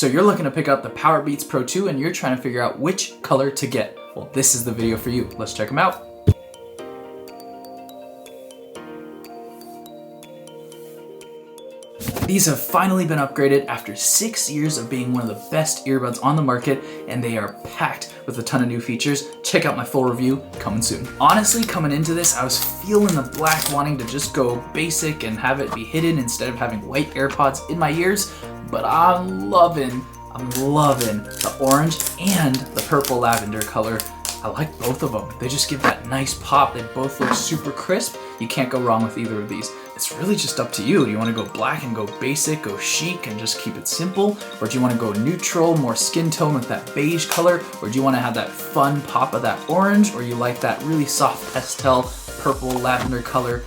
So you're looking to pick up the Powerbeats Pro 2 and you're trying to figure out which color to get. Well, this is the video for you. Let's check them out. These have finally been upgraded after 6 years of being one of the best earbuds on the market, and they are packed with a ton of new features. Check out my full review, coming soon. Honestly, coming into this, I was feeling the black, wanting to just go basic and have it be hidden instead of having white AirPods in my ears, but I'm loving the orange and the purple lavender color. I like both of them. They just give that nice pop. They both look super crisp. You can't go wrong with either of these. It's really just up to you. Do you want to go black and go basic, go chic and just keep it simple? Or do you want to go neutral, more skin tone with that beige color? Or do you want to have that fun pop of that orange? Or you like that really soft pastel purple lavender color?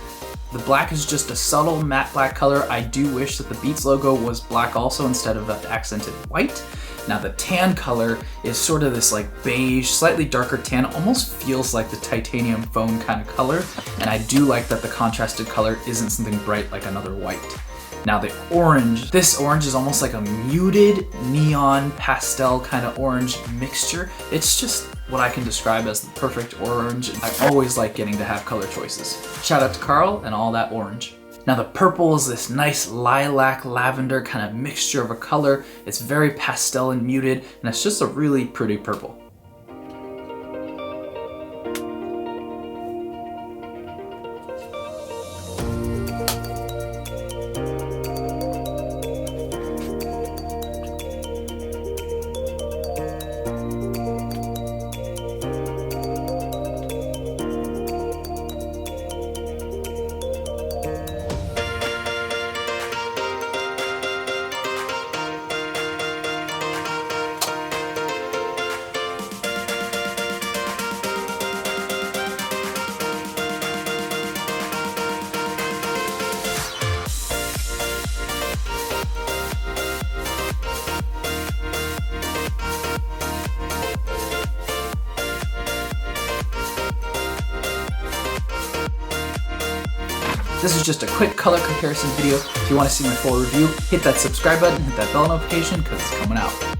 The black is just a subtle matte black color. I do wish that the Beats logo was black also instead of that accented white. Now the tan color is sort of this like beige, slightly darker tan, almost feels like the titanium foam kind of color. And I do like that the contrasted color isn't something bright like another white. Now the orange, this orange is almost like a muted neon pastel kind of orange mixture. It's just what I can describe as the perfect orange. I always like getting to have color choices. Shout out to Carl and all that orange. Now the purple is this nice lilac lavender kind of mixture of a color. It's very pastel and muted, and it's just a really pretty purple. This is just a quick color comparison video. If you want to see my full review, hit that subscribe button, hit that bell notification because it's coming out.